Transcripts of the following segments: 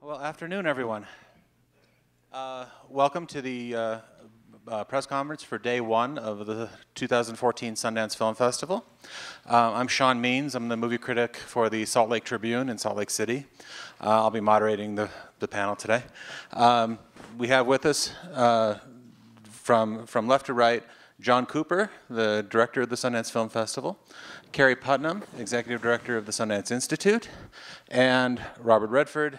Well, afternoon, everyone. Welcome to the press conference for day one of the 2014 Sundance Film Festival. I'm Sean Means. I'm the movie critic for the Salt Lake Tribune in Salt Lake City. I'll be moderating the panel today. We have with us, from left to right, John Cooper, the director of the Sundance Film Festival, Keri Putnam, executive director of the Sundance Institute, and Robert Redford,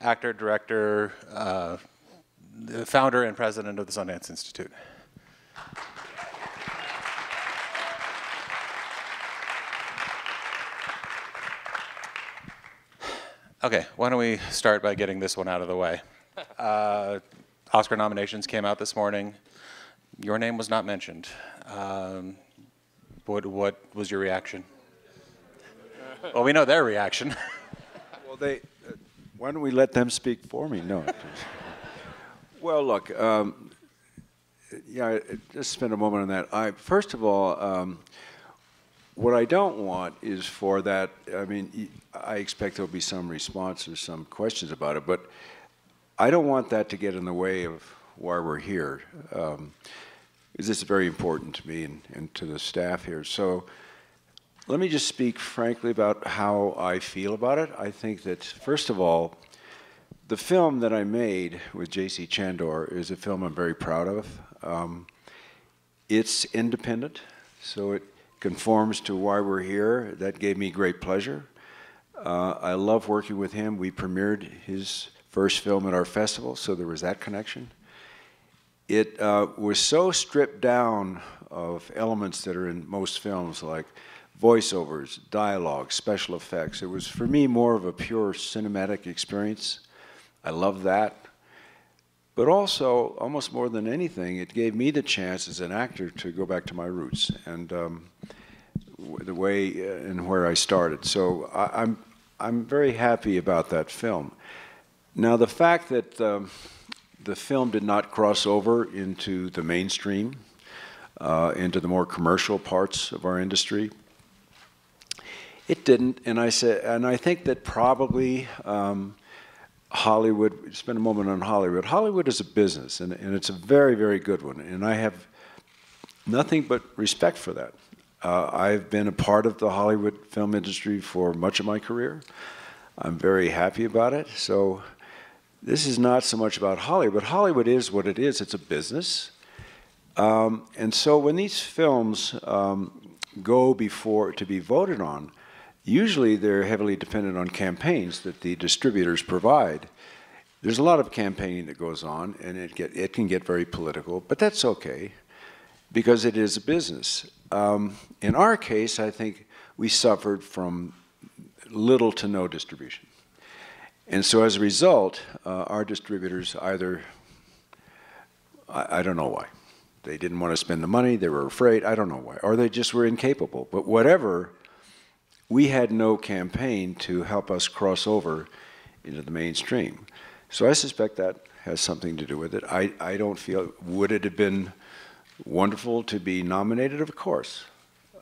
actor, director, the founder and president of the Sundance Institute. Okay, why don't we start by getting this one out of the way. Oscar nominations came out this morning. Your name was not mentioned. What was your reaction? Well, we know their reaction. Well, why don't we let them speak for me? No. Well, look, yeah, just spend a moment on that. First of all, what I don't want is for that, I mean, I expect there'll be some response or some questions about it, but I don't want that to get in the way of why we're here. This is very important to me and to the staff here. So let me just speak frankly about how I feel about it. I think that, first of all, the film that I made with J.C. Chandor is a film I'm very proud of. It's independent, so it conforms to why we're here. That gave me great pleasure. I love working with him. We premiered his first film at our festival, so there was that connection. It was so stripped down of elements that are in most films, like voiceovers, dialogue, special effects. It was, for me, more of a pure cinematic experience. I love that. But also, almost more than anything, it gave me the chance as an actor to go back to my roots and the way and where I started. So I'm very happy about that film. Now, the fact that the film did not cross over into the mainstream, into the more commercial parts of our industry, it didn't. And I think that probably Hollywood, spend a moment on Hollywood. Hollywood is a business, and it's a very, very good one, and I have nothing but respect for that. I've been a part of the Hollywood film industry for much of my career. I'm very happy about it. So this is not so much about Hollywood. Hollywood is what it is. It's a business. And so when these films go before to be voted on, usually they're heavily dependent on campaigns that the distributors provide. There's a lot of campaigning that goes on, and it can get very political, but that's okay, because it is a business. In our case, I think we suffered from little to no distribution. And so as a result, our distributors either, I don't know why. They didn't want to spend the money, they were afraid, I don't know why. Or they just were incapable. But whatever, we had no campaign to help us cross over into the mainstream. So I suspect that has something to do with it. I don't feel, would it have been wonderful to be nominated? Of course.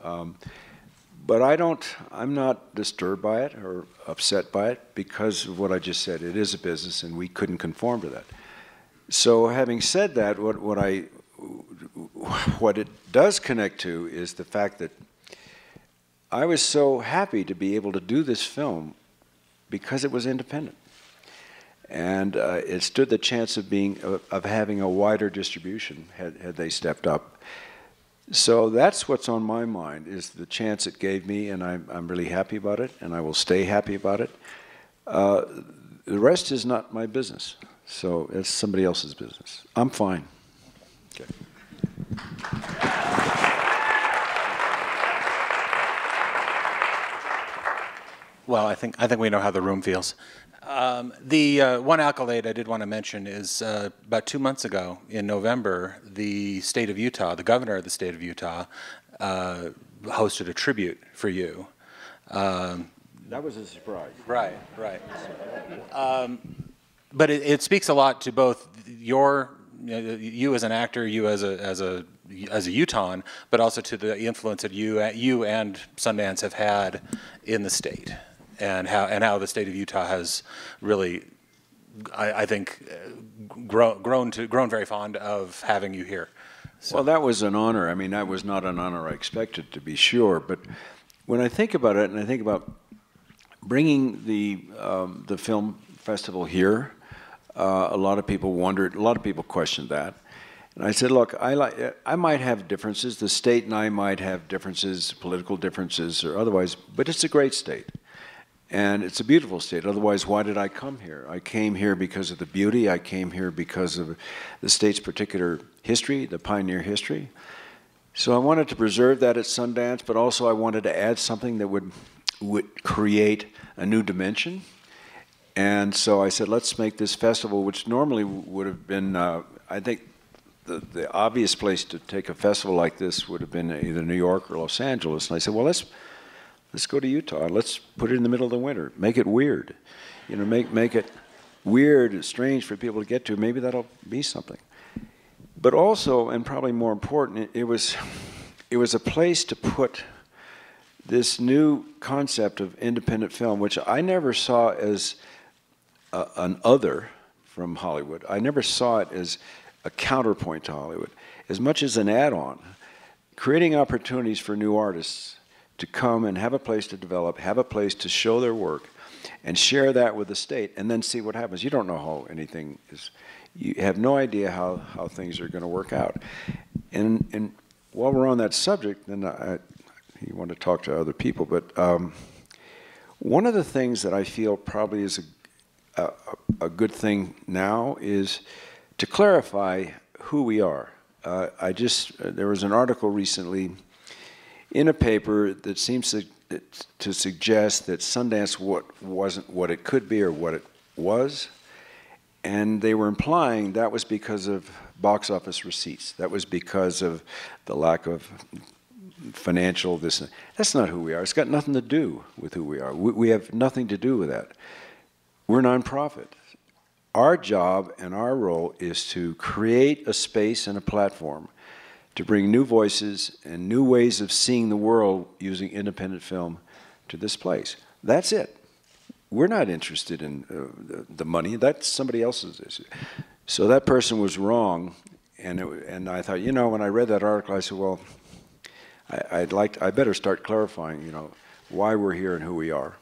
But I'm not disturbed by it or upset by it because of what I just said. It is a business and we couldn't conform to that. So having said that, what it does connect to is the fact that I was so happy to be able to do this film because it was independent. And it stood the chance of having a wider distribution had they stepped up. So that's what's on my mind, is the chance it gave me, and I'm really happy about it, and I will stay happy about it. The rest is not my business, so it's somebody else's business. I'm fine. Okay. Well, I think we know how the room feels. The one accolade I did want to mention is about 2 months ago in November, the state of Utah, the governor of the state of Utah, hosted a tribute for you. That was a surprise. Right. But it speaks a lot to both you as an actor, you as a Utahn, but also to the influence that you and Sundance have had in the state. And how the state of Utah has really I think, grown very fond of having you here. So. Well, that was an honor. I mean, that was not an honor I expected, to be sure. But when I think about it, and I think about bringing the film festival here, a lot of people wondered, a lot of people questioned that. And I said, look, I might have differences. The state and I might have differences, political differences or otherwise, but it's a great state. And it's a beautiful state. Otherwise, why did I come here? I came here because of the beauty. I came here because of the state's particular history, the pioneer history. So I wanted to preserve that at Sundance, but also I wanted to add something that would create a new dimension. And so I said, let's make this festival, which normally would have been, I think, the obvious place to take a festival like this would have been either New York or Los Angeles. And I said, well, let's go to Utah. Let's put it in the middle of the winter. Make it weird. You know, make it weird and strange for people to get to. Maybe that'll be something. But also, and probably more important, it was a place to put this new concept of independent film, which I never saw as an other from Hollywood. I never saw it as a counterpoint to Hollywood, as much as an add-on, creating opportunities for new artists to come and have a place to develop, have a place to show their work, and share that with the state, and then see what happens. You don't know how anything is. You have no idea how things are going to work out. And while we're on that subject, then you want to talk to other people, but one of the things that I feel probably is a good thing now is to clarify who we are. There was an article recently in a paper that seems to suggest that Sundance wasn't what it could be or what it was, and they were implying that was because of box office receipts. That was because of the lack of financial this. That's not who we are. It's got nothing to do with who we are. We have nothing to do with that. We're nonprofit. Our job and our role is to create a space and a platform to bring new voices and new ways of seeing the world using independent film to this place. That's it. We're not interested in the money. That's somebody else's issue. So that person was wrong, and I thought, you know, when I read that article, I said, well, I better start clarifying, you know, why we're here and who we are.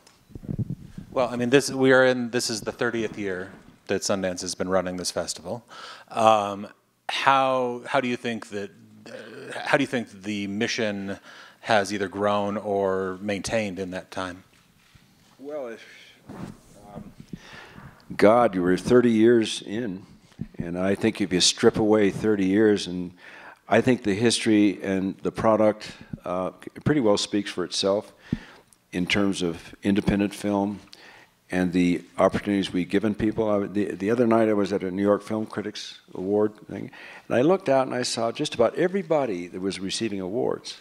Well, I mean, this is the 30th year that Sundance has been running this festival. How do you think the mission has either grown or maintained in that time? Well, God, you were 30 years in, and I think if you strip away 30 years, and I think the history and the product pretty well speaks for itself in terms of independent film and the opportunities we've given people. The other night I was at a New York Film Critics Award thing, and I looked out and I saw just about everybody that was receiving awards.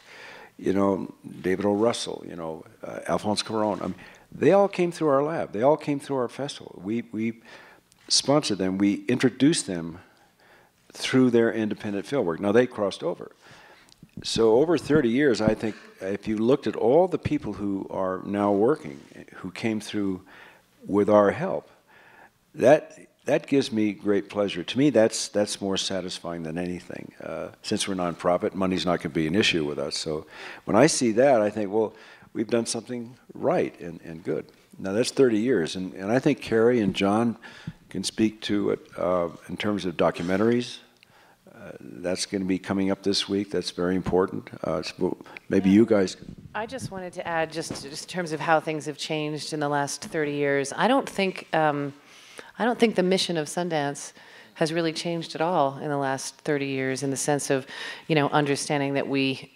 You know, David O. Russell, you know, Alphonse Cuarón. I mean, they all came through our lab. They all came through our festival. We sponsored them. We introduced them through their independent film work. Now, they crossed over. So over 30 years, I think if you looked at all the people who are now working, who came through with our help, that gives me great pleasure. To me, that's more satisfying than anything. Since we're nonprofit, money's not going to be an issue with us. So when I see that, I think, well, we've done something right and good. Now, that's 30 years, and I think Keri and John can speak to it in terms of documentaries. That's going to be coming up this week. That's very important. Maybe you guys. I just wanted to add, just in terms of how things have changed in the last 30 years. I don't think the mission of Sundance has really changed at all in the last 30 years, in the sense of, you know, understanding that we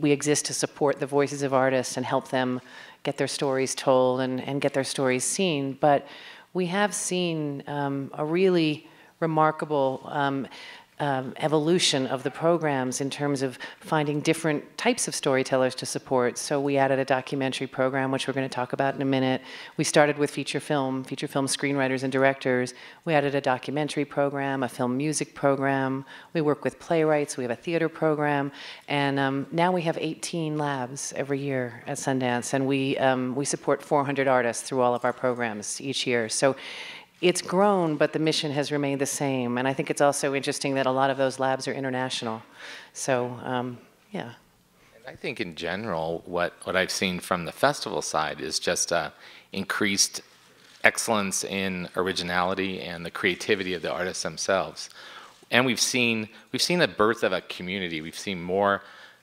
exist to support the voices of artists and help them get their stories told and get their stories seen. But we have seen a really remarkable evolution of the programs in terms of finding different types of storytellers to support. So we added a documentary program, which we're going to talk about in a minute. We started with feature film screenwriters and directors. We added a documentary program, a film music program. We work with playwrights. We have a theater program. And now we have 18 labs every year at Sundance. And we support 400 artists through all of our programs each year. So it's grown, but the mission has remained the same. And I think it's also interesting that a lot of those labs are international. So, yeah. I think in general, what I've seen from the festival side is just increased excellence in originality and the creativity of the artists themselves. And we've seen the birth of a community. We've seen more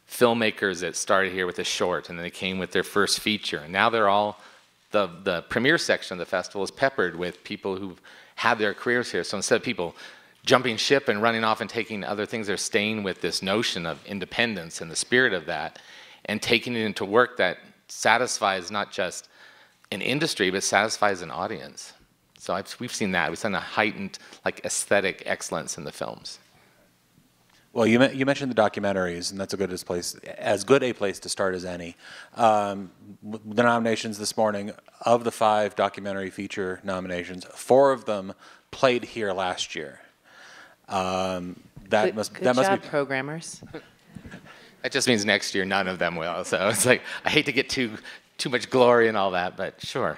filmmakers that started here with a short, and then they came with their first feature. And now they're all, the premiere section of the festival is peppered with people who've had their careers here. So instead of people jumping ship and running off and taking other things, they're staying with this notion of independence and the spirit of that, and taking it into work that satisfies not just an industry, but satisfies an audience. So we've seen that. We've seen a heightened aesthetic excellence in the films. Well, you mentioned the documentaries, and that's as good a place to start as any. The nominations this morning, of the 5 documentary feature nominations, 4 of them played here last year. That must be programmers. That just means next year none of them will. So it's like, I hate to get too much glory and all that, but sure.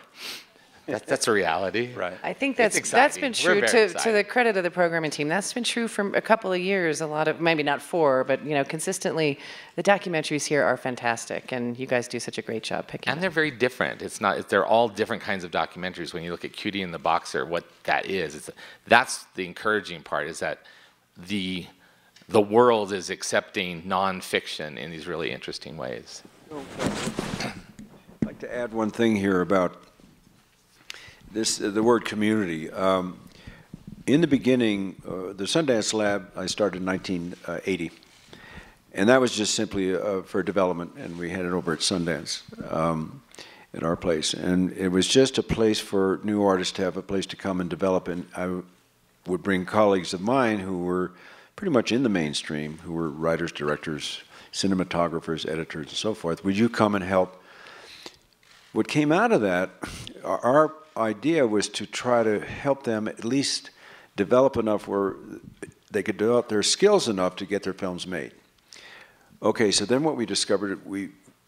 That's a reality. Right. I think that's been true to the credit of the programming team. That's been true for a couple of years. A lot of, maybe not 4, but consistently, the documentaries here are fantastic, and you guys do such a great job picking. And they're very different. They're all different kinds of documentaries. When you look at Cutie and the Boxer, what that is, that's the encouraging part. Is that the world is accepting nonfiction in these really interesting ways. I'd like to add one thing here about the word community. In the beginning, the Sundance Lab, I started in 1980. And that was just simply for development, and we had it over at Sundance at our place. And it was just a place for new artists to have a place to come and develop. And I would bring colleagues of mine who were pretty much in the mainstream, who were writers, directors, cinematographers, editors, and so forth. Would you come and help? What came out of that, our idea was to try to help them at least develop enough where they could develop their skills enough to get their films made. Okay, so then what we discovered,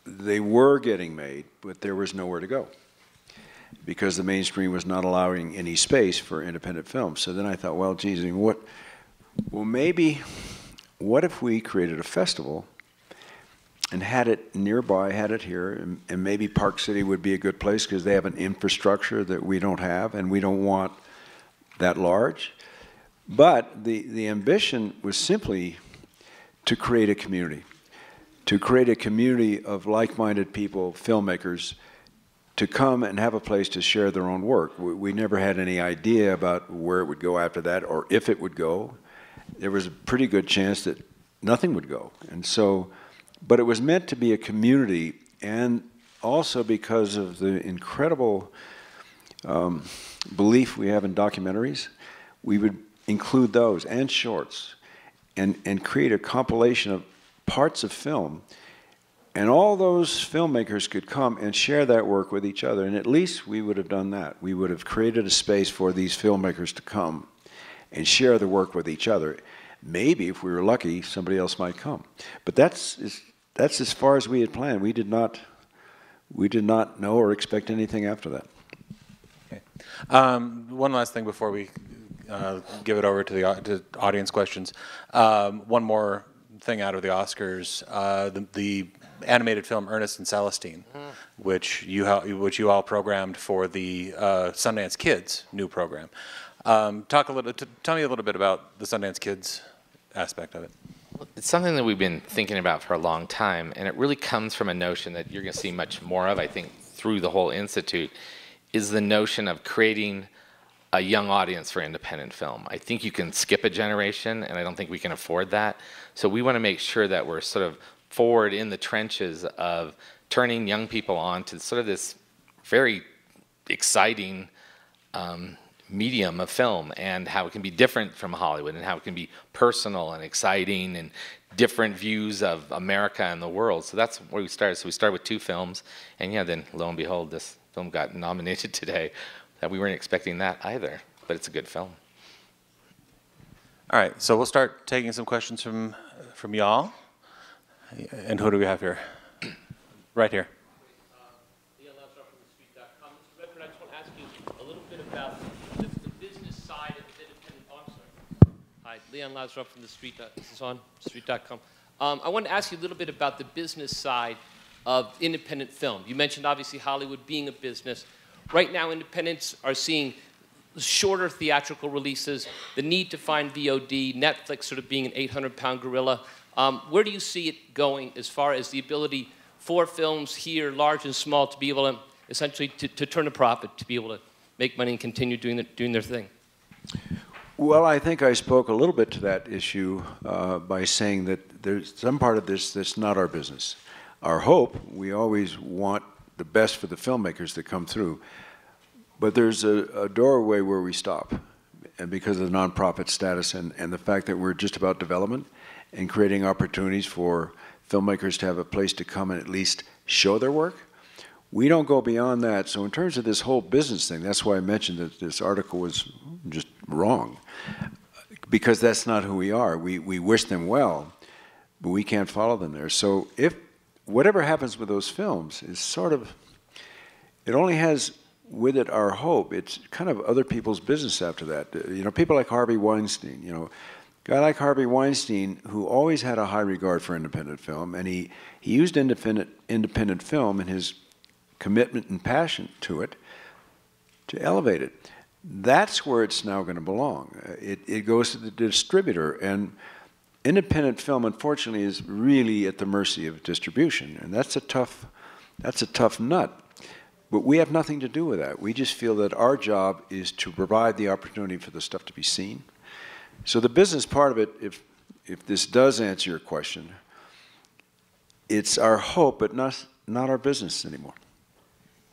they were getting made, but there was nowhere to go because the mainstream was not allowing any space for independent films. So then I thought, well, geez, what if we created a festival and had it nearby, had it here, and maybe Park City would be a good place because they have an infrastructure that we don't have, and we don't want that large. But the ambition was simply to create a community of like-minded people, filmmakers, to come and have a place to share their own work. We never had any idea about where it would go after that or if it would go. There was a pretty good chance that nothing would go. And so, but it was meant to be a community, and also because of the incredible belief we have in documentaries, we would include those and shorts and create a compilation of parts of film. And all those filmmakers could come and share that work with each other. And at least we would have done that. We would have created a space for these filmmakers to come and share the work with each other. Maybe, if we were lucky, somebody else might come. But that's as far as we had planned. We did not know or expect anything after that. Okay. One last thing before we give it over to the audience questions. One more thing out of the Oscars. The animated film Ernest and Celestine, which you all programmed for the Sundance Kids new program. Tell me a little bit about the Sundance Kids aspect of it. It's something that we've been thinking about for a long time, and it really comes from a notion that you're going to see much more of, I think, through the whole Institute, is the notion of creating a young audience for independent film. I think you can skip a generation, and I don't think we can afford that. So we want to make sure that we're sort of forward in the trenches of turning young people on to sort of this very exciting medium of film, and how it can be different from Hollywood, and how it can be personal and exciting and different views of America and the world. So that's where we started. So we started with 2 films, and yeah, then lo and behold, this film got nominated today. That we weren't expecting that either, but it's a good film. All right, so we'll start taking some questions from y'all. And who do we have here? Right here. Mr. Redford, I just want to ask you a little bit about the Leon Lazaroff from the Street. This is on Street.com. I wanted to ask you a little bit about the business side of independent film. You mentioned obviously Hollywood being a business. Right now, independents are seeing shorter theatrical releases, the need to find VOD, Netflix sort of being an 800-pound gorilla. Where do you see it going as far as the ability for films here, large and small, to be able to essentially to turn a profit, to be able to make money and continue doing their thing? Well, I think I spoke a little bit to that issue by saying that there's some part of this that's not our business. Our hope, we always want the best for the filmmakers that come through, but there's a doorway where we stop, and because of the nonprofit status and the fact that we're just about development and creating opportunities for filmmakers to have a place to come and at least show their work, we don't go beyond that. So in terms of this whole business thing, that's why I mentioned that this article was just wrong, because that's not who we are. We wish them well, but we can't follow them there. So if whatever happens with those films is sort of, it only has with it our hope. It's kind of other people's business after that. You know, people like Harvey Weinstein, you know, a guy like Harvey Weinstein, who always had a high regard for independent film, and he used independent film and his commitment and passion to it to elevate it. That's where it's now going to belong. It goes to the distributor, and independent film, unfortunately, is really at the mercy of distribution, and that's a tough nut. But we have nothing to do with that. We just feel that our job is to provide the opportunity for the stuff to be seen. So the business part of it, if this does answer your question, it's our hope, but not our business anymore.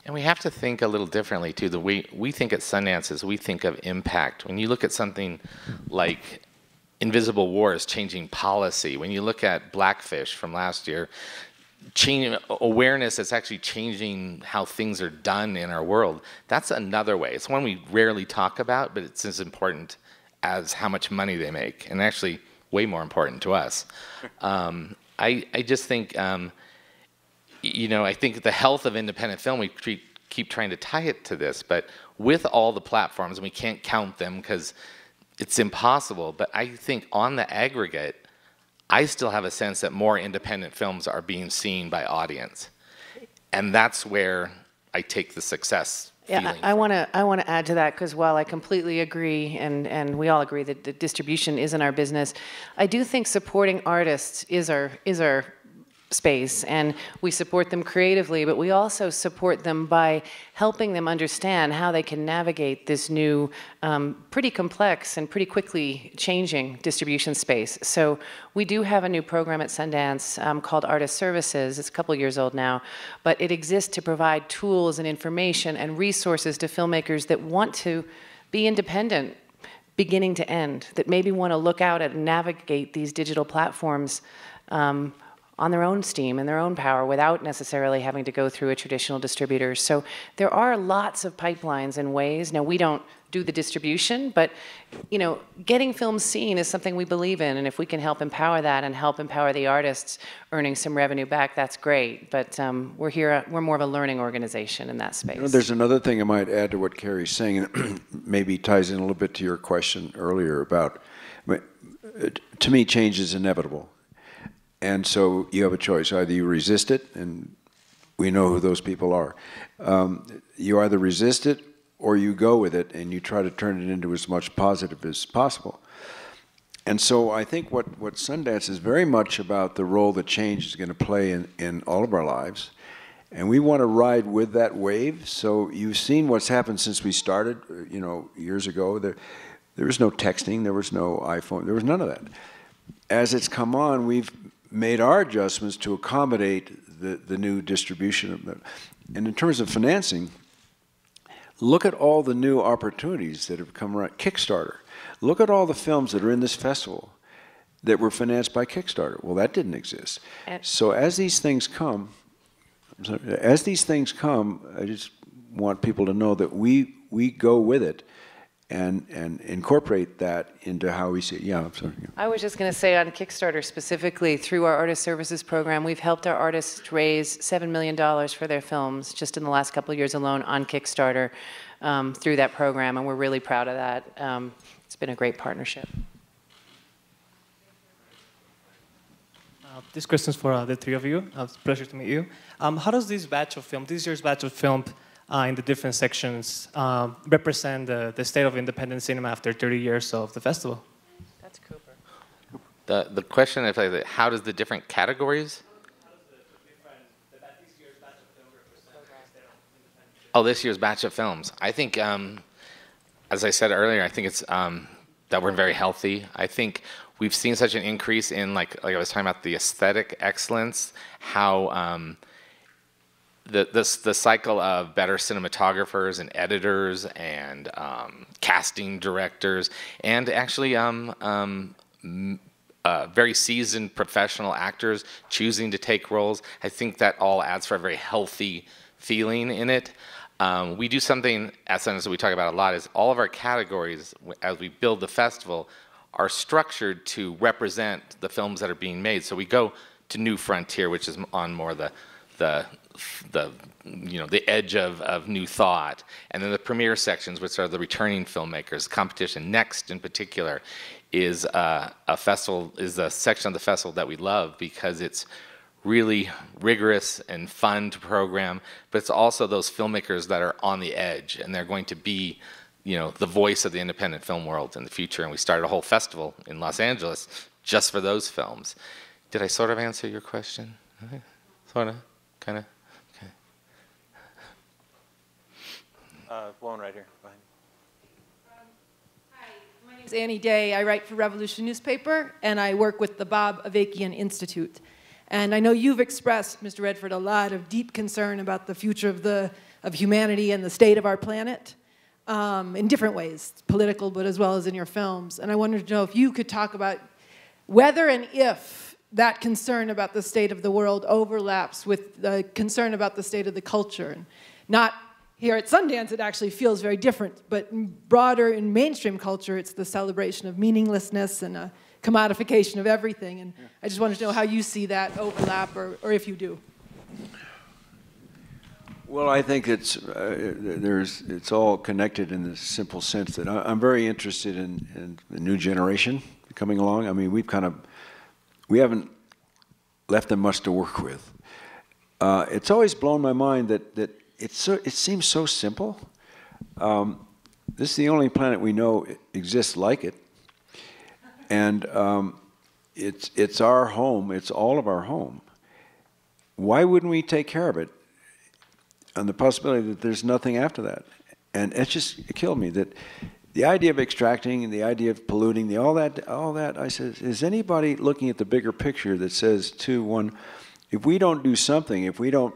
And we have to think a little differently, too. The way we think at Sundance is we think of impact. When you look at something like Invisible War is changing policy, when you look at Blackfish from last year, awareness is actually changing how things are done in our world, that's another way. It's one we rarely talk about, but it's as important as how much money they make, and actually way more important to us. I just think, you know, I think the health of independent film, we keep trying to tie it to this, but with all the platforms, and we can't count them because it's impossible, but I think on the aggregate, I still have a sense that more independent films are being seen by audience. And that's where I take the success feeling. Yeah, I want to add to that, because while I completely agree, and we all agree that the distribution isn't our business, I do think supporting artists is our space, and we support them creatively, but we also support them by helping them understand how they can navigate this new, pretty complex and pretty quickly changing distribution space. So we do have a new program at Sundance called Artist Services. It's a couple years old now, but it exists to provide tools and information and resources to filmmakers that want to be independent beginning to end, that maybe want to look out and navigate these digital platforms on their own steam and their own power without necessarily having to go through a traditional distributor. So there are lots of pipelines and ways. Now, we don't do the distribution, but you know, getting films seen is something we believe in, and if we can help empower that and help empower the artists earning some revenue back, that's great. But we're more of a learning organization in that space. You know, there's another thing I might add to what Keri's saying, and maybe ties in a little bit to your question earlier about, to me, change is inevitable. And so you have a choice. Either you resist it, and we know who those people are. You either resist it or you go with it and you try to turn it into as much positive as possible. And so I think what Sundance is very much about the role that change is going to play in all of our lives. And we want to ride with that wave. So you've seen what's happened since we started, you know, years ago. There was no texting, there was no iPhone, there was none of that. As it's come on, we've made our adjustments to accommodate the new distribution of them. And in terms of financing, look at all the new opportunities that have come around. Kickstarter. Look at all the films that are in this festival that were financed by Kickstarter. Well, that didn't exist. So as these things come, I just want people to know that we go with it and incorporate that into how we see it. Yeah, I'm sorry. I was just going to say, on Kickstarter specifically, through our Artist Services program, we've helped our artists raise $7 million for their films just in the last couple of years alone on Kickstarter through that program, and we're really proud of that. It's been a great partnership. This question is for the three of you. It's a pleasure to meet you. How does this year's batch of film in the different sections represent the state of independent cinema after 30 years of the festival? That's Cooper. The question is, how does the different categories? Oh, this year's batch of films. I think, as I said earlier, I think it's that we're very healthy. I think we've seen such an increase in, like I was talking about, the aesthetic excellence, how the cycle of better cinematographers and editors and casting directors and actually very seasoned professional actors choosing to take roles. I think that all adds for a very healthy feeling in it. We do something at Sundance that we talk about a lot, is all of our categories, as we build the festival, are structured to represent the films that are being made. So we go to New Frontier, which is on more the edge of new thought, and then the premiere sections, which are the returning filmmakers. Competition Next, in particular, is a section of the festival that we love because it's really rigorous and fun to program, but it's also those filmmakers that are on the edge, and they're going to be, the voice of the independent film world in the future. And we started a whole festival in Los Angeles just for those films. Did I sort of answer your question? Sort of? Kind of? Okay. One right here. Behind. Hi, my name is Annie Day. I write for Revolution Newspaper, and I work with the Bob Avakian Institute. And I know you've expressed, Mr. Redford, a lot of deep concern about the future of humanity and the state of our planet in different ways, political, but as well as in your films. And I wanted to know if you could talk about whether and if that concern about the state of the world overlaps with the concern about the state of the culture. And not here at Sundance, it actually feels very different, but broader in mainstream culture, it's the celebration of meaninglessness and a commodification of everything. And I just wanted to know how you see that overlap, or if you do. Well, I think it's all connected in the simple sense that I'm very interested in the new generation coming along. I mean, we haven't left them much to work with. It's always blown my mind that it seems so simple. This is the only planet we know exists like it, and it's our home. It's all of our home. Why wouldn't we take care of it? And the possibility that there's nothing after that, and it killed me that the idea of extracting and the idea of polluting, all that. I said, is anybody looking at the bigger picture that says, if we don't do something, if we don't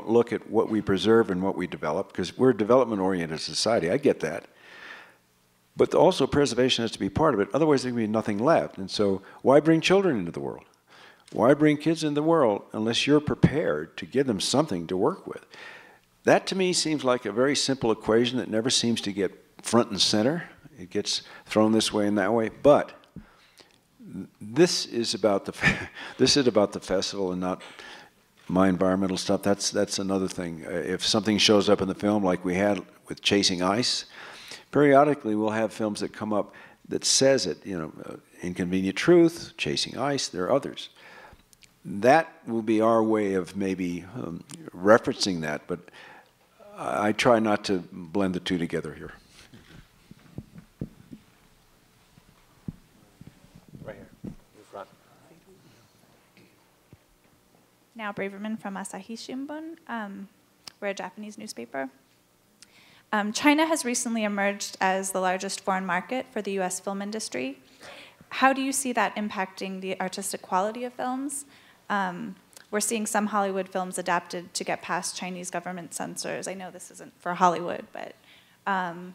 look at what we preserve and what we develop, because we're a development-oriented society, I get that. But also preservation has to be part of it. Otherwise, there can be nothing left. And so, why bring children into the world? Why bring kids into the world unless you're prepared to give them something to work with? That, to me, seems like a very simple equation that never seems to get front and center. It gets thrown this way and that way. But this is about the festival and not my environmental stuff. That's another thing. If something shows up in the film, like we had with Chasing Ice, periodically we'll have films that come up that says it. Inconvenient Truth, Chasing Ice. There are others. That will be our way of maybe referencing that, but I try not to blend the two together here. Right here, in front. Now Braverman from Asahi Shimbun. We're a Japanese newspaper. China has recently emerged as the largest foreign market for the US film industry. How do you see that impacting the artistic quality of films? We're seeing some Hollywood films adapted to get past Chinese government censors. I know this isn't for Hollywood, but can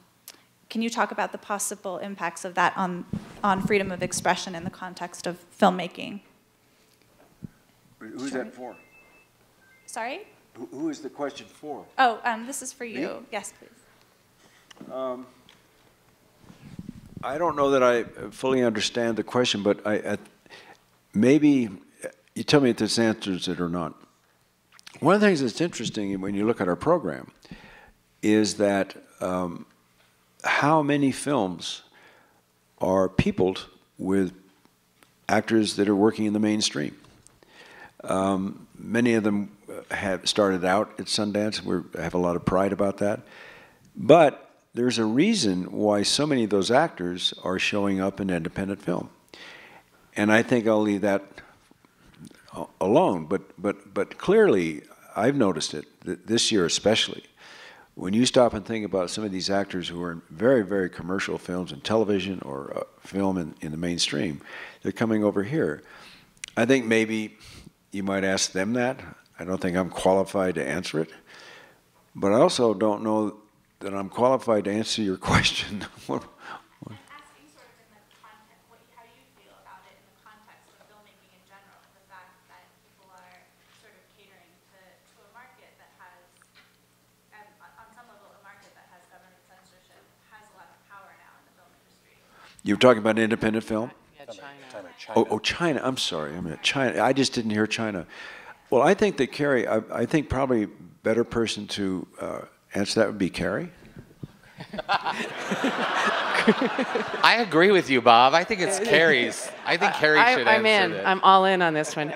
you talk about the possible impacts of that on freedom of expression in the context of filmmaking? Who's that for? Sorry? Who is the question for? Oh, this is for you. Me? Yes, please. I don't know that I fully understand the question, but maybe you tell me if this answers it or not. One of the things that's interesting when you look at our program is that how many films are peopled with actors that are working in the mainstream. Many of them have started out at Sundance. I have a lot of pride about that. But there's a reason why so many of those actors are showing up in independent film. And I think I'll leave that alone. But clearly, I've noticed it, this year especially. When you stop and think about some of these actors who are in very, very commercial films and television or film in the mainstream, they're coming over here. I think maybe you might ask them that. I don't think I'm qualified to answer it. But I also don't know that I'm qualified to answer your question. I'm asking sort of in the context, how you feel about it in the context of filmmaking in general, the fact that people are sort of catering to a market that has, and on some level, a market that has government censorship, has a lot of power now in the film industry. You're talking about independent film? Yeah, China. Oh, China. I'm sorry. I mean, China. I just didn't hear China. Well, I think that Keri, I think probably better person to answer that would be Keri. I agree with you, Bob. I think it's Keri's. I think Keri should answer that. I'm all in on this one.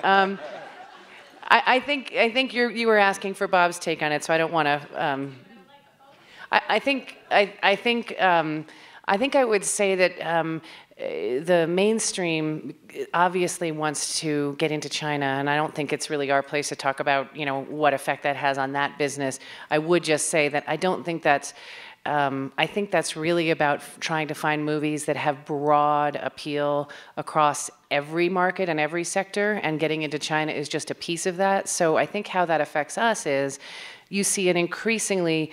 I think you were asking for Bob's take on it, so I don't want to. I think I would say that the mainstream obviously wants to get into China, and I don't think it's really our place to talk about, what effect that has on that business. I would just say that I don't think that's. I think that's really about trying to find movies that have broad appeal across every market and every sector, and getting into China is just a piece of that. So I think how that affects us is you see an increasing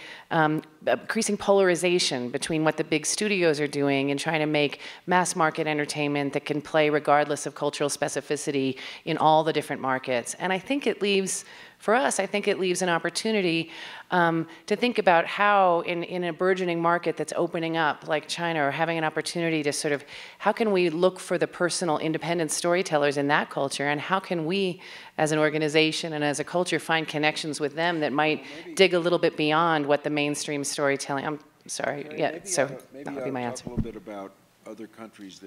polarization between what the big studios are doing and trying to make mass market entertainment that can play regardless of cultural specificity in all the different markets. And I think it leaves, for us, I think it leaves an opportunity to think about how in a burgeoning market that's opening up like China, or having an opportunity to sort of, how can we look for the personal independent storytellers in that culture, and how can we as an organization and as a culture find connections with them that might dig a little bit beyond what the mainstream storytelling. I'm sorry, yeah, so that would be my answer. Talk a little bit about other countries,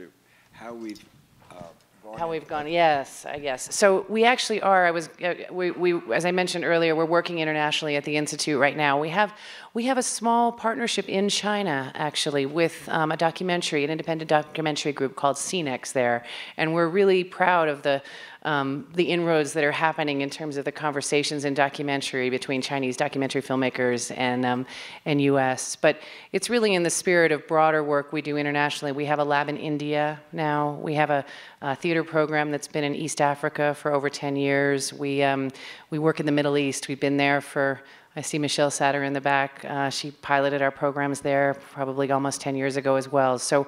how we've gone, yes, I guess. So we actually are, we as I mentioned earlier, we're working internationally at the Institute right now. We have a small partnership in China, actually, with an independent documentary group called CNEX there. And we're really proud of the inroads that are happening in terms of the conversations in documentary between Chinese documentary filmmakers and US. But it's really in the spirit of broader work we do internationally. We have a lab in India now. We have a theater program that's been in East Africa for over 10 years. We work in the Middle East. We've been there for, I see Michelle Satter in the back. She piloted our programs there probably almost 10 years ago as well. So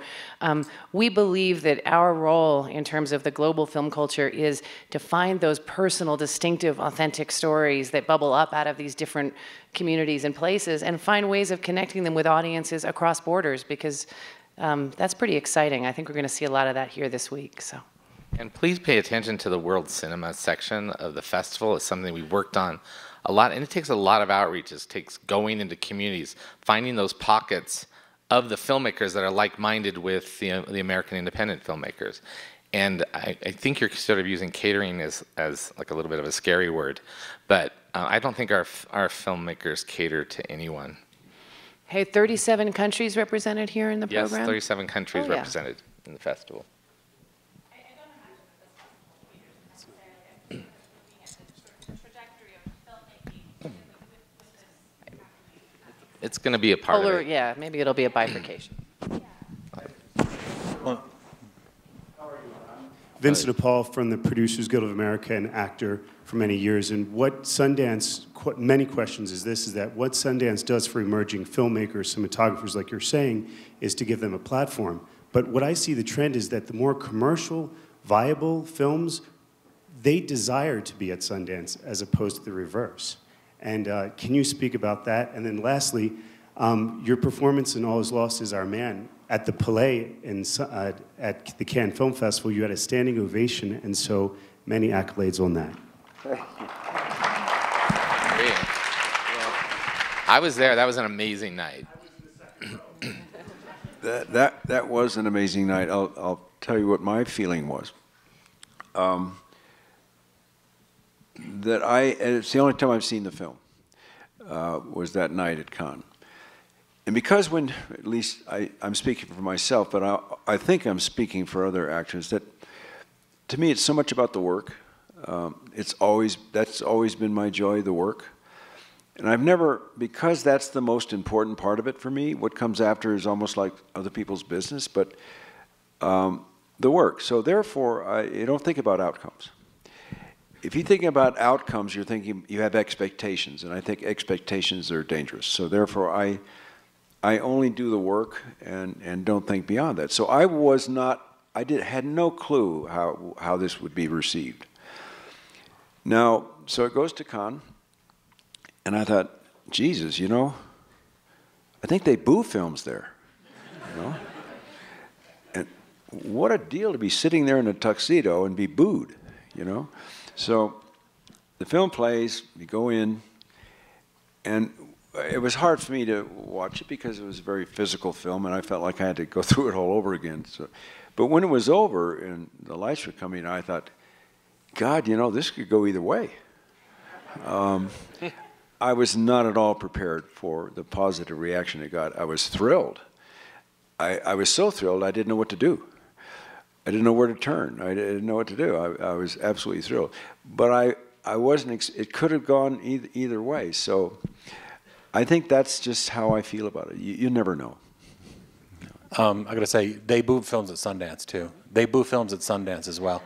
we believe that our role in terms of the global film culture is to find those personal, distinctive, authentic stories that bubble up out of these different communities and places, and find ways of connecting them with audiences across borders, because that's pretty exciting. I think we're going to see a lot of that here this week. So. And please pay attention to the World Cinema section of the festival. It's something we worked on a lot, and it takes a lot of outreach. It takes going into communities, finding those pockets of the filmmakers that are like-minded with the American independent filmmakers. And I think you're sort of using catering as like a little bit of a scary word, but I don't think our filmmakers cater to anyone. Hey, 37 countries represented here in the program? Yes, 37 countries represented in the festival. It's going to be a part of it. Yeah, maybe it'll be a bifurcation. Vincent Paul from the Producers Guild of America, and actor for many years. And what Sundance, many questions is that what Sundance does for emerging filmmakers, cinematographers like you're saying, is to give them a platform. But what I see the trend is that the more commercial, viable films, they desire to be at Sundance as opposed to the reverse. And can you speak about that? And then lastly, your performance in All Is Lost Is Our Man at the Palais at the Cannes Film Festival, you had a standing ovation, and so many accolades on that. I was there. That was an amazing night. That was an amazing night. I'll tell you what my feeling was. it's the only time I've seen the film, was that night at Cannes. And because when, at least I'm speaking for myself, but I think I'm speaking for other actors, that to me it's so much about the work. That's always been my joy, the work. And I've never, because that's the most important part of it for me, what comes after is almost like other people's business, but the work. So therefore, you don't think about outcomes. If you think about outcomes, you're thinking, you have expectations, and I think expectations are dangerous. So therefore, I only do the work and don't think beyond that. So had no clue how this would be received. Now, so it goes to Cannes, and I thought, Jesus, you know, I think they boo films there, you know? And what a deal to be sitting there in a tuxedo and be booed, you know? So the film plays, we go in, and it was hard for me to watch it because it was a very physical film, and I felt like I had to go through it all over again. So, but when it was over and the lights were coming, I thought, God, you know, this could go either way. I was not at all prepared for the positive reaction it got. I was thrilled. I was so thrilled I didn't know what to do. I didn't know where to turn. I didn't know what to do. I was absolutely thrilled. But I wasn't, it could have gone either way. So I think that's just how I feel about it. You never know. I gotta say, they boo films at Sundance too. They boo films at Sundance as well,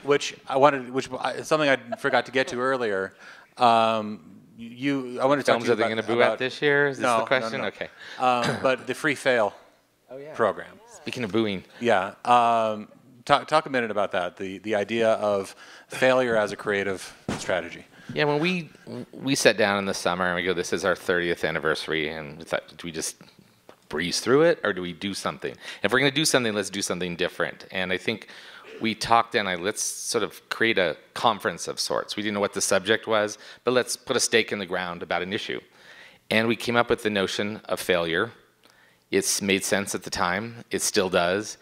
which something I forgot to get to earlier. I want to talk films to you are they going to boo at this year? Is this the question? No. Okay. But the free fail program. Speaking of booing. Yeah. Talk a minute about that. The idea of failure as a creative strategy. Yeah, when we sat down in the summer and we go, this is our 30th anniversary, and we thought, do we just breeze through it, or do we do something? If we're going to do something, let's do something different. And I think we talked and let's sort of create a conference of sorts. We didn't know what the subject was, but let's put a stake in the ground about an issue. And we came up with the notion of failure. It's made sense at the time. It still does.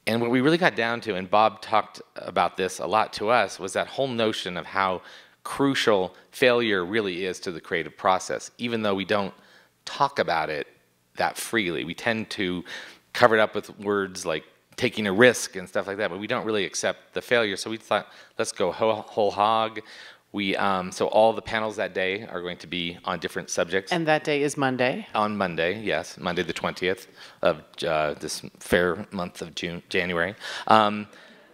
And what we really got down to, and Bob talked about this a lot to us, was that whole notion of how crucial failure really is to the creative process, even though we don't talk about it that freely. We tend to cover it up with words like taking a risk and stuff like that, but we don't really accept the failure. So we thought, let's go whole hog. So all the panels that day are going to be on different subjects. And that day is Monday? On Monday, yes, Monday the 20th of this fair month of January. And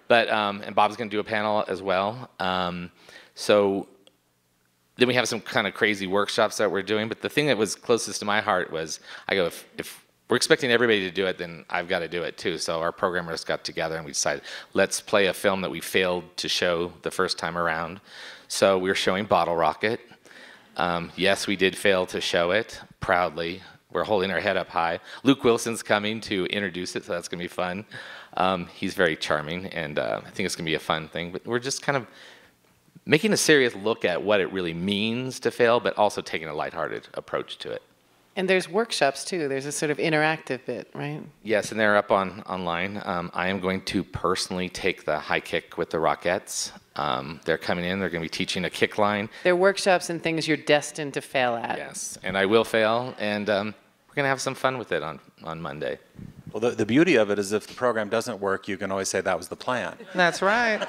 Bob's going to do a panel as well. So then we have some kind of crazy workshops that we're doing, but the thing that was closest to my heart was, I go, if we're expecting everybody to do it, then I've got to do it too. So our programmers got together and we decided, let's play a film that we failed to show the first time around. So we were showing Bottle Rocket. Yes, we did fail to show it, proudly. We're holding our head up high. Luke Wilson's coming to introduce it, so that's going to be fun. He's very charming, and I think it's going to be a fun thing. But we're just kind of making a serious look at what it really means to fail, but also taking a lighthearted approach to it. And there's workshops too. There's a sort of interactive bit, right? Yes, and they're up online. I am going to personally take the high kick with the Rockettes. They're coming in. They're going to be teaching a kick line. They're workshops and things you're destined to fail at. Yes, and I will fail, and we're going to have some fun with it on Monday. Well, the beauty of it is if the program doesn't work, you can always say that was the plan. That's right.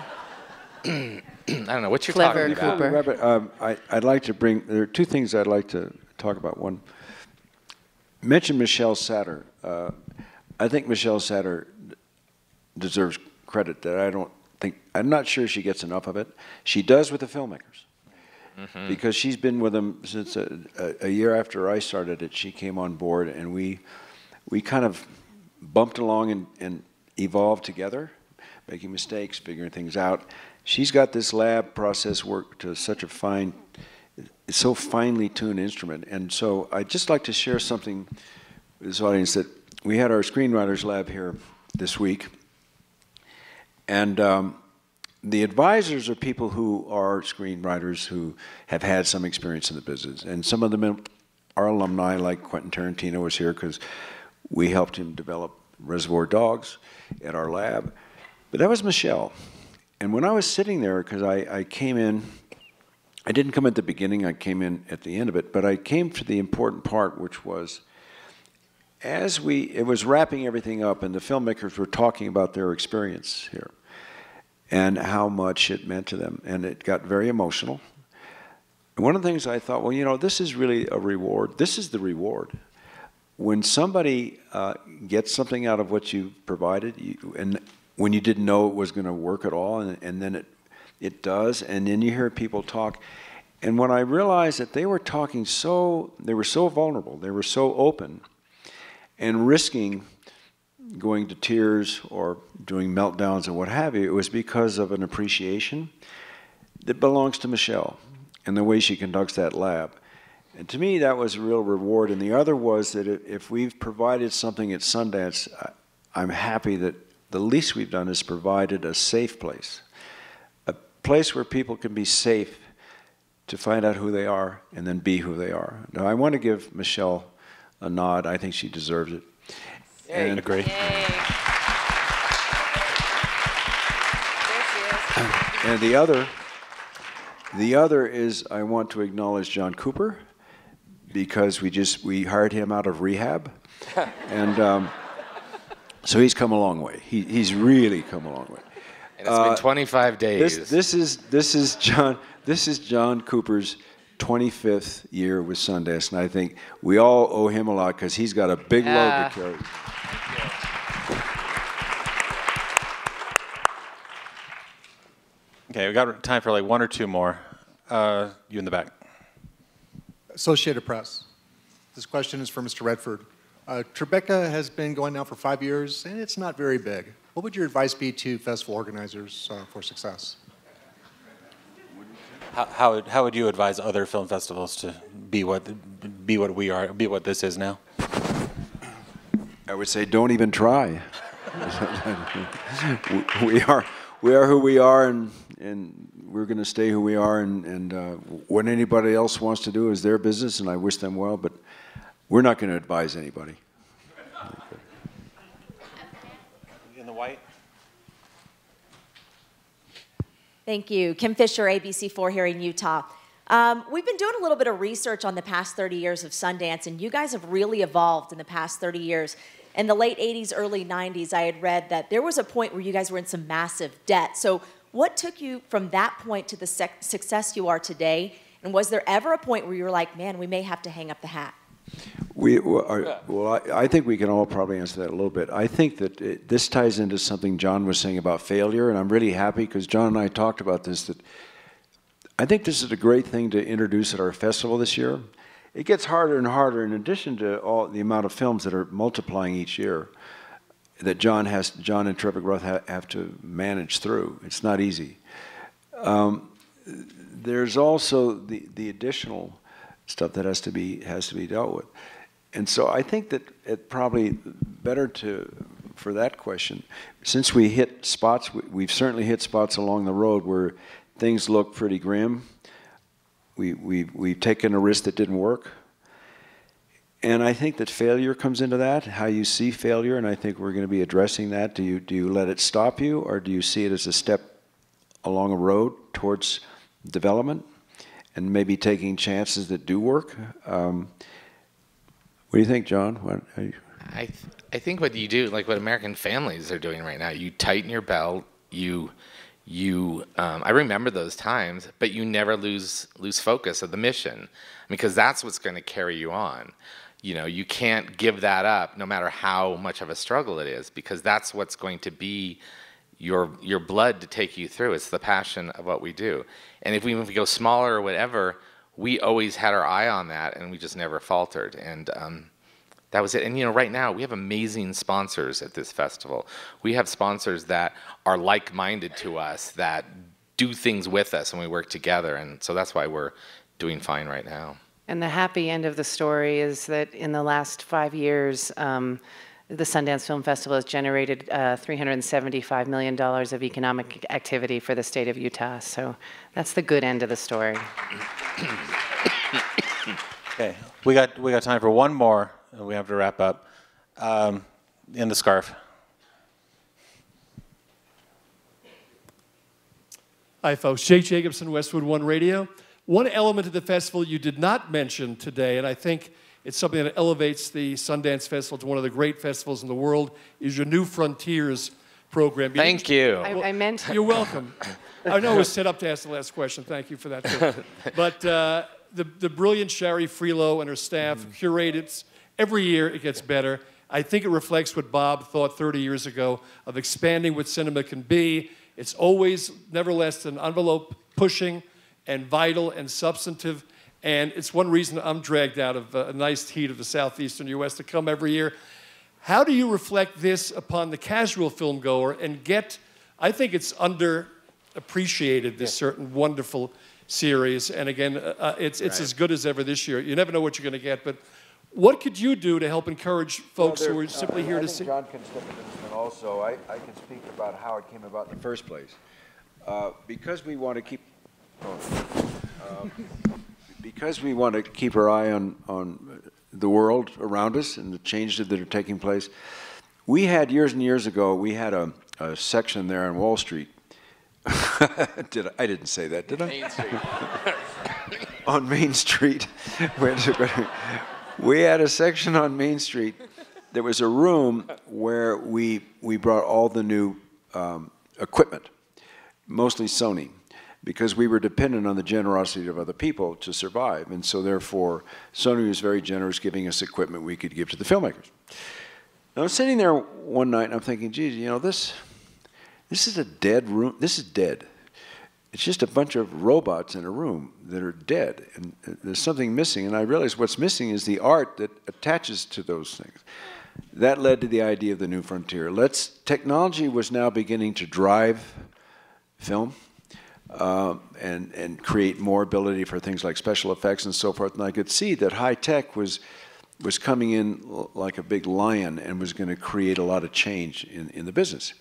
I don't know what you're Clever, talking about. Cooper. Robert, I'd like to there are two things I'd like to talk about. One, mention Michelle Satter. I think Michelle Satter deserves credit that I'm not sure she gets enough of it. She does with the filmmakers. Mm-hmm. Because she's been with them since a year after I started it. She came on board, and we kind of bumped along and evolved together, making mistakes, figuring things out. She's got this lab process work to such a so finely tuned instrument. And so I'd just like to share something with this audience, that we had our screenwriters lab here this week. And the advisors are people who are screenwriters who have had some experience in the business. And some of them are alumni, like Quentin Tarantino was here because we helped him develop Reservoir Dogs at our lab. But that was Michelle. And when I was sitting there, because I came in, I didn't come at the beginning, I came in at the end of it, but I came to the important part, which was, it was wrapping everything up and the filmmakers were talking about their experience here and how much it meant to them, and it got very emotional. And one of the things I thought, well, you know, this is really a reward. This is the reward. When somebody gets something out of what you provided, and when you didn't know it was going to work at all, and then it does, and then you hear people talk. And when I realized that they were talking they were so vulnerable, they were so open, and risking going to tears or doing meltdowns or what have you, it was because of an appreciation that belongs to Michelle and the way she conducts that lab. And to me, that was a real reward. And the other was that if we've provided something at Sundance, I'm happy that the least we've done is provided a safe place, a place where people can be safe to find out who they are and then be who they are. Now, I want to give Michelle a nod. I think she deserves it. Yay. And agree. And the other is I want to acknowledge John Cooper, because we hired him out of rehab, and so he's come a long way. He's really come a long way. And it's been 25 days. This is John Cooper's 25th year with Sundance, and I think we all owe him a lot because he's got a big load to carry. Okay, we got time for like one or two more. You in the back. Associated Press. This question is for Mr. Redford. Tribeca has been going now for 5 years, and it's not very big. What would your advice be to festival organizers for success? How would you advise other film festivals to be what this is now? I would say don't even try. we are who we are, and we're going to stay who we are. And what anybody else wants to do is their business, and I wish them well. But we're not going to advise anybody. In the white. Thank you. Kim Fisher, ABC4 here in Utah. We've been doing a little bit of research on the past 30 years of Sundance, and you guys have really evolved in the past 30 years. In the late 80s, early 90s, I had read that there was a point where you guys were in some massive debt. So what took you from that point to the success you are today? And was there ever a point where you were like, man, we may have to hang up the hat? I think we can all probably answer that a little bit. I think that this ties into something John was saying about failure, and I'm really happy because John and I talked about this, that I think this is a great thing to introduce at our festival this year. It gets harder and harder in addition to all the amount of films that are multiplying each year that John and Terrific Growth have to manage through. It's not easy. There's also the additional stuff that has to be dealt with. And so I think that it probably better for that question, since we hit spots, we've certainly hit spots along the road where things look pretty grim. We've taken a risk that didn't work. And I think that failure comes into that, how you see failure, and I think we're going to be addressing that. Do you let it stop you, or do you see it as a step along a road towards development and maybe taking chances that do work? What do you think, John? I think what you do, like what American families are doing right now, you tighten your belt, I remember those times, but you never lose focus of the mission, because that's what's going to carry you on. You know, you can't give that up no matter how much of a struggle it is, because that's what's going to be your blood to take you through. It's the passion of what we do. And if we go smaller or whatever, we always had our eye on that, and we just never faltered. And that was it. And you know, right now we have amazing sponsors at this festival. We have sponsors that are like-minded to us, that do things with us, and we work together. And so that's why we're doing fine right now. And the happy end of the story is that in the last 5 years, the Sundance Film Festival has generated $375 million of economic activity for the state of Utah. So that's the good end of the story. Okay, we got time for one more. We have to wrap up. In the scarf. Hi, folks. Jake Jacobson, Westwood One Radio. One element of the festival you did not mention today, and I think it's something that elevates the Sundance Festival to one of the great festivals in the world, is your New Frontiers program. Thank you. I meant... You're welcome. I know it was set up to ask the last question. Thank you for that, too. But the brilliant Shari Freelo and her staff curate it. Every year it gets better. I think it reflects what Bob thought 30 years ago of expanding what cinema can be. It's always, never less than envelope pushing and vital and substantive. And it's one reason I'm dragged out of a nice heat of the southeastern U.S. to come every year. How do you reflect this upon the casual film goer and get, I think it's underappreciated, this certain wonderful series. And again, it's as good as ever this year. You never know what you're going to get, but what could you do to help encourage folks who are simply here to see? John can step into this one also. I can speak about how it came about in the first place. Because we want to keep our eye on the world around us and the changes that are taking place. We had, years and years ago, we had a section there on Wall Street. I didn't say that, did I? Main Street. On Main Street. We had a section on Main Street. There was a room where we brought all the new equipment, mostly Sony, because we were dependent on the generosity of other people to survive. And so therefore, Sony was very generous, giving us equipment we could give to the filmmakers. Now, I'm sitting there one night and I'm thinking, geez, you know, this is a dead room. This is dead. It's just a bunch of robots in a room that are dead, and there's something missing. And I realized what's missing is the art that attaches to those things. That led to the idea of the New Frontier. Technology was now beginning to drive film and create more ability for things like special effects and so forth. And I could see that high tech was coming in like a big lion and was going to create a lot of change in the business.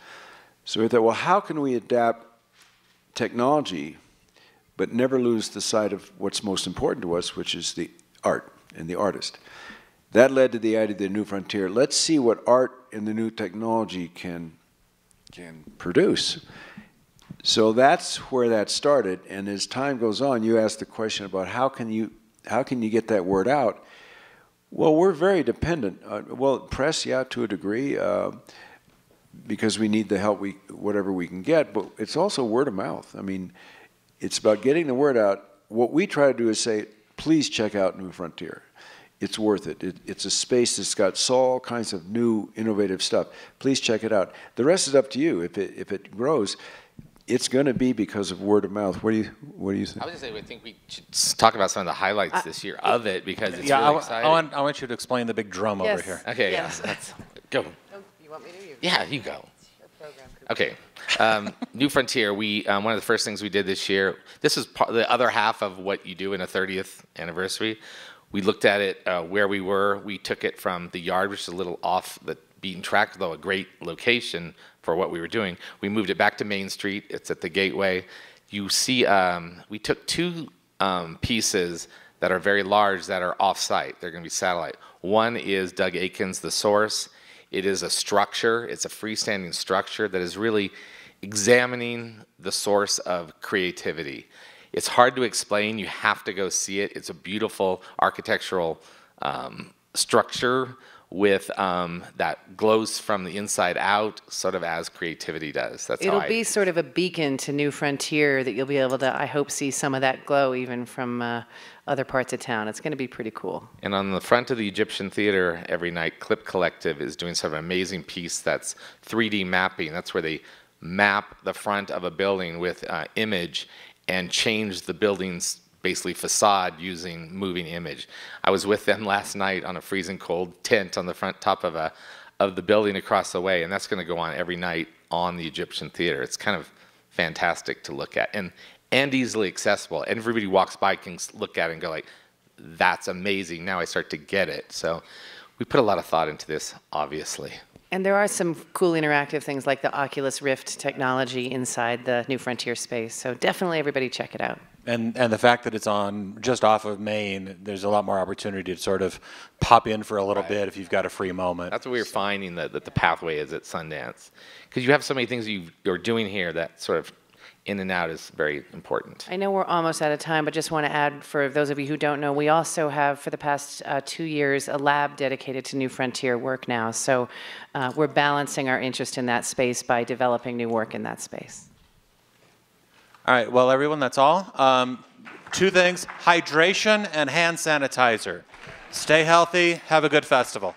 So we thought, well, how can we adapt technology, but never lose the sight of what's most important to us, which is the art and the artist. That led to the idea of the New Frontier. Let's see what art and the new technology can produce. So that's where that started. And as time goes on, you asked the question about how can you get that word out? Well, we're very dependent. Well, press, yeah, to a degree. Because we need the help, whatever we can get, but it's also word of mouth. I mean, it's about getting the word out. What we try to do is say, please check out New Frontier. It's worth it. It's a space that's got all kinds of new, innovative stuff. Please check it out. The rest is up to you. If it grows, it's going to be because of word of mouth. What do you think? I was going to say, I think we should talk about some of the highlights this year of it, because it's really exciting. I want you to explain the big drum over here. Okay, yes. Let's go. You want me to? Yeah, you go. Okay. New Frontier, one of the first things we did this year, this is the other half of what you do in a 30th anniversary. We looked at it where we were. We took it from the Yard, which is a little off the beaten track, though a great location for what we were doing. We moved it back to Main Street. It's at the Gateway. You see, we took two pieces that are very large that are off-site. They're going to be satellite. One is Doug Aiken's The Source. It is a structure. It's a freestanding structure that is really examining the source of creativity. It's hard to explain. You have to go see it. It's a beautiful architectural structure with that glows from the inside out, sort of as creativity does. It'll be sort of a beacon to New Frontier that you'll be able to, I hope, see some of that glow even from other parts of town. It's going to be pretty cool. And on the front of the Egyptian Theater every night, Clip Collective is doing sort of an amazing piece that's 3D mapping. That's where they map the front of a building with image and change the building's basically facade using moving image. I was with them last night on a freezing cold tent on the front top of the building across the way, and that's going to go on every night on the Egyptian Theater. It's kind of fantastic to look at and easily accessible. Everybody walks by can look at it and go like, that's amazing. Now I start to get it. So we put a lot of thought into this, obviously. And there are some cool interactive things like the Oculus Rift technology inside the New Frontier space. So definitely everybody check it out. And the fact that it's on just off of Main, there's a lot more opportunity to sort of pop in for a little bit if you've got a free moment. That's what we were finding that the pathway is at Sundance. Because you have so many things you're doing here that sort of in and out is very important. I know we're almost out of time, but just want to add, for those of you who don't know, we also have, for the past 2 years, a lab dedicated to New Frontier work now. So we're balancing our interest in that space by developing new work in that space. All right, well, everyone, that's all. 2 things, hydration and hand sanitizer. Stay healthy, have a good festival.